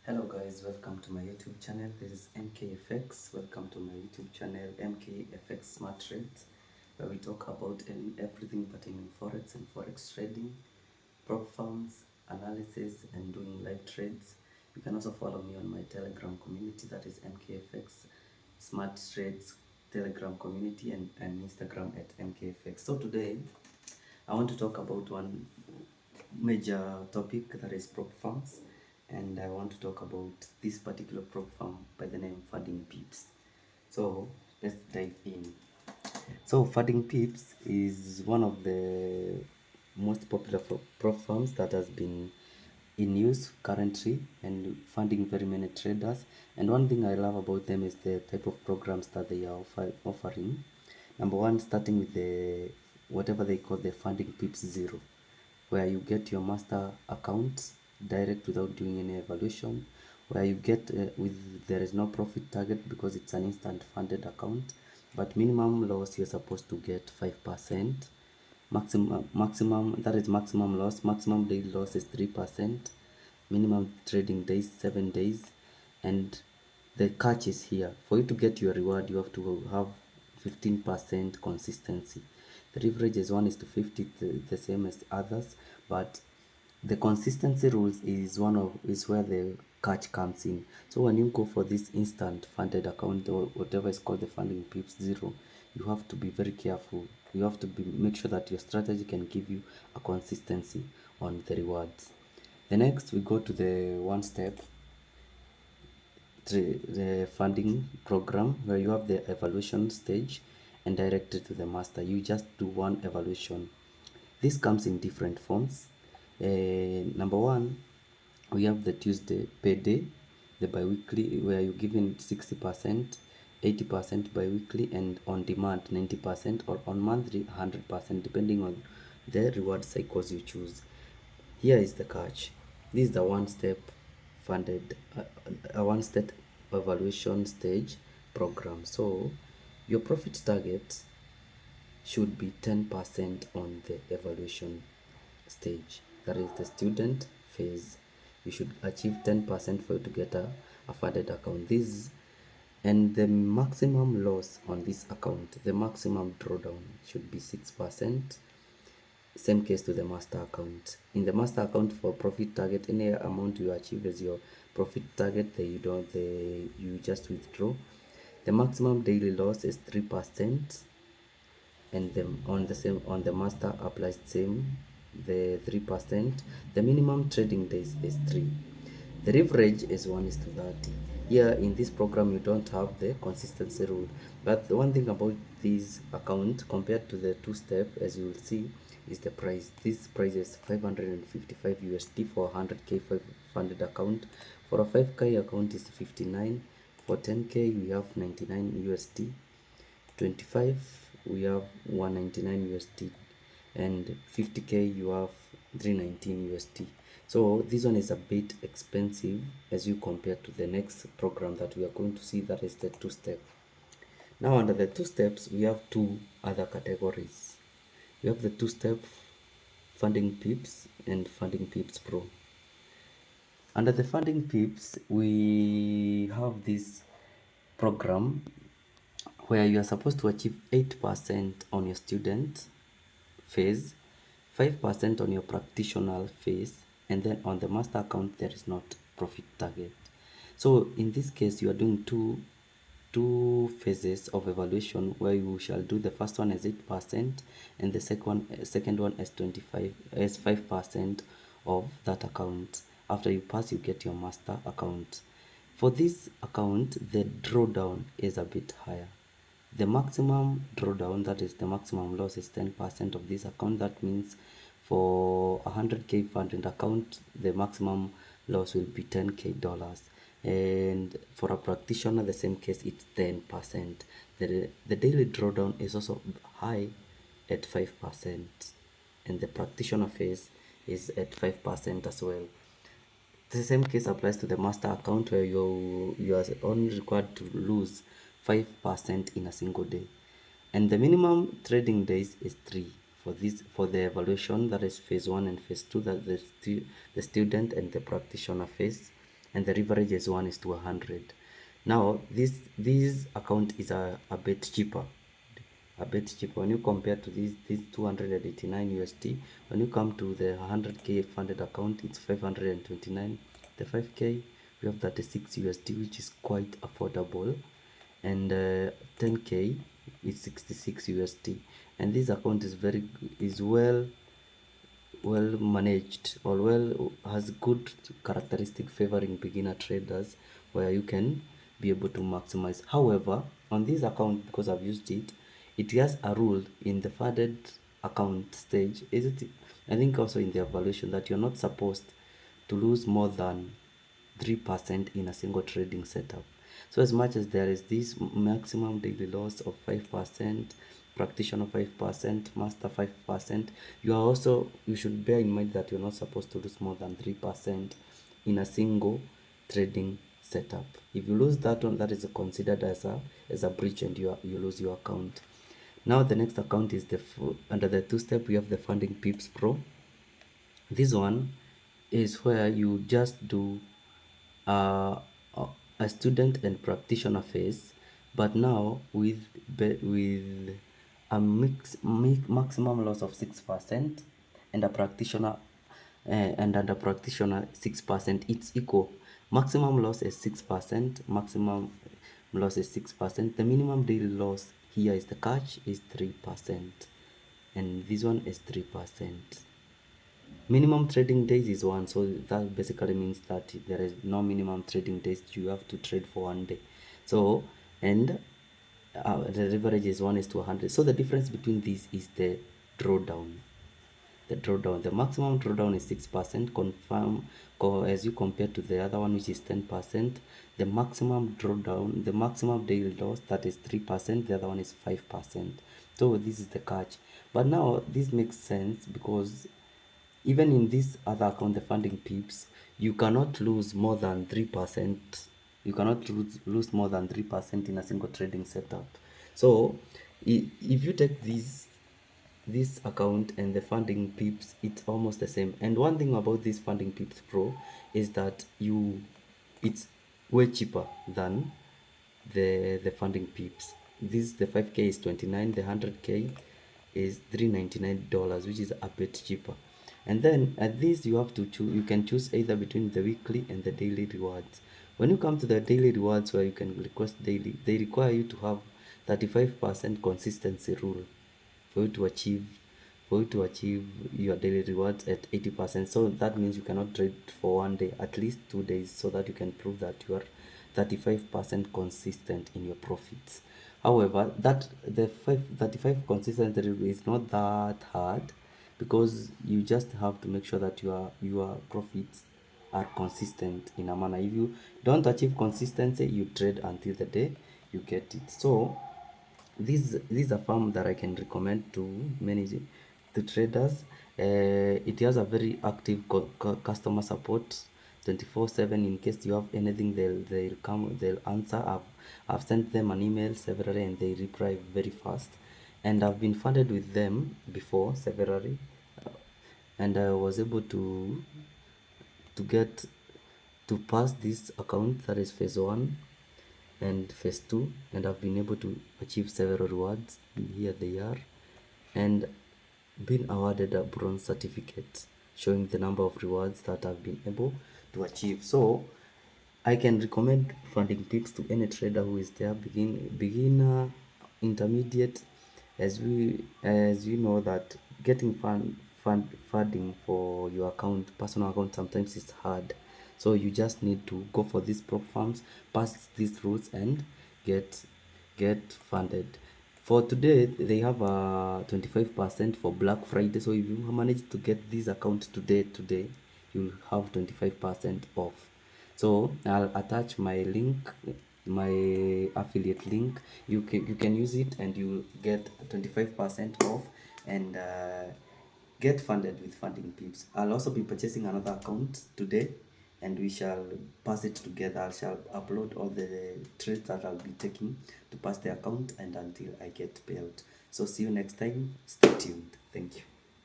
Hello guys, welcome to my YouTube channel. This is MKFX. Welcome to my YouTube channel MKFX Smart Trades, where we talk about everything pertaining forex and forex trading, prop firms, analysis, and doing live trades. You can also follow me on my Telegram community, that is MKFX Smart Trades Telegram community, and Instagram at MKFX. So today I want to talk about one major topic, that is prop firms, and I want to talk about this particular prop firm by the name Funding PIPS. So let's dive in. So Funding PIPS is one of the most popular prop firms that has been in use currently and funding very many traders. And one thing I love about them is the type of programs that they are offering. Number one, starting with the whatever they call the Funding PIPS Zero, where you get your master account direct without doing any evaluation, where you get there is no profit target because it's an instant funded account, but minimum loss you're supposed to get 5%. Maximum that is maximum loss. Maximum daily loss is 3%. Minimum trading days 7 days. And the catch is here: for you to get your reward, you have to have 15% consistency. The leverage is 1:50, the same as others, but the consistency rules is where the catch comes in. So when you go for this instant funded account, or whatever is called the Funding PIPS Zero, you have to be very careful. You have to make sure that your strategy can give you a consistency on the rewards. The next, we go to the one step, the funding program, where you have the evaluation stage and directed to the master. You just do one evaluation. This comes in different forms. Number one, we have the Tuesday payday, the bi-weekly, where you're given 60%, 80% bi-weekly, and on demand 90%, or on monthly 100%, depending on the reward cycles you choose. Here is the catch: this is the one-step funded, a one-step evaluation stage program. So your profit target should be 10% on the evaluation stage, that is the student phase. You should achieve 10% for you to get a funded account. And the maximum loss on this account, the maximum drawdown, should be 6%. Same case to the master account. In the master account, for profit target, any amount you achieve as your profit target, you just withdraw. The maximum daily loss is 3%, and on the master applies same, the 3%. The minimum trading days is 3. The leverage is 1:30. Here in this program you don't have the consistency rule, but the one thing about this account compared to the two-step, as you will see, is the price. This price is 555 USD for 100k funded account. For a 5k account is 59. For 10k we have 99 USD. 25 we have 199 USD, and 50k you have 319 USD. So this one is a bit expensive as you compare to the next program that we are going to see, that is the two-step. Now under the two steps we have two other categories. We have the two-step Funding PIPS and Funding PIPS Pro. Under the Funding PIPS we have this program where you are supposed to achieve 8% on your student phase, 5% on your practitioner phase, and then on the master account there is not profit target. So in this case you are doing two phases of evaluation, where you shall do the first one as 8% and the second one as 5% of that account. After you pass, you get your master account. For this account the drawdown is a bit higher. The maximum drawdown, that is the maximum loss, is 10% of this account. That means for 100k funded account the maximum loss will be $10k, and for a practitioner the same case, it's 10%. The daily drawdown is also high at 5%, and the practitioner phase is at 5% as well. The same case applies to the master account, where you are only required to lose 5% in a single day, and the minimum trading days is 3 for the evaluation, that is phase 1 and phase 2, that the student and the practitioner phase. and the leverage is 1:100. Now this account is a bit cheaper, when you compare to this 289 USD. When you come to the 100k funded account, it's 529. The 5k, we have 36 USD, which is quite affordable, and 10k is 66 USD. And this account is well managed, or has good characteristic favoring beginner traders, where you can be able to maximize. However, on this account, because I've used it, it has a rule in the funded account stage, is it, I think also in the evaluation, that you're not supposed to lose more than 3% in a single trading setup. So as much as there is this maximum daily loss of 5%, practitioner 5%, master 5%, you should bear in mind that you're not supposed to lose more than 3% in a single trading setup. If you lose that one, that is considered as a breach, and you lose your account. Now the next account is under the two-step, we have the Funding PIPS Pro. This one is where you just do uh, a student and practitioner phase, but now with a maximum loss of 6%, and a practitioner and under practitioner 6%. It's equal. Maximum loss is 6%. Maximum loss is 6%. The minimum daily loss here is the catch is 3%, and this one is 3%. Minimum trading days is 1, so that basically means that there is no minimum trading days. You have to trade for 1 day. So, and the leverage is 1:100. So the difference between these is the drawdown. The maximum drawdown is 6%, as you compare to the other one, which is 10%. The maximum drawdown, the maximum daily loss, that is 3%. The other one is 5%. So this is the catch. But now this makes sense, because even in this other account, the Funding PIPS, you cannot lose more than 3%. You cannot lose more than 3% in a single trading setup. So if you take this account and the Funding PIPS, it's almost the same. And one thing about this Funding PIPS Pro is that it's way cheaper than the Funding PIPS. The 5k is 29, the 100k is $399, which is a bit cheaper. And then at this, you can choose either between the weekly and the daily rewards. When you come to the daily rewards, where you can request daily, they require you to have 35% consistency rule for you to achieve your daily rewards at 80%. So that means you cannot trade for 1 day, at least 2 days, so that you can prove that you are 35% consistent in your profits. However, that the 35 consistency rule is not that hard, because you just have to make sure that your profits are consistent in a manner. If you don't achieve consistency, you trade until the day you get it. So this is a firm that I can recommend to traders. It has a very active customer support 24/7. In case you have anything, they'll answer. I've sent them an email severally, and they reply very fast. And I've been funded with them before severally, and I was able to pass this account, that is phase 1 and phase 2, and I've been able to achieve several rewards. Here they are, and been awarded a bronze certificate showing the number of rewards that I've been able to achieve. So I can recommend Funding PIPS to any trader who is there, beginner, intermediate, as you know that getting funding for your personal account, sometimes it's hard. So you just need to go for these prop firms, pass these rules, and get funded. For today, they have a 25% for Black Friday. So if you manage to get this account today, you'll have 25% off. So I'll attach my link, my affiliate link. You can use it, and you get 25% off, and get funded with Funding PIPS. I'll also be purchasing another account today, and we shall pass it together. I shall upload all the trades that I'll be taking to pass the account, and until I get paid. So see you next time. Stay tuned. Thank you.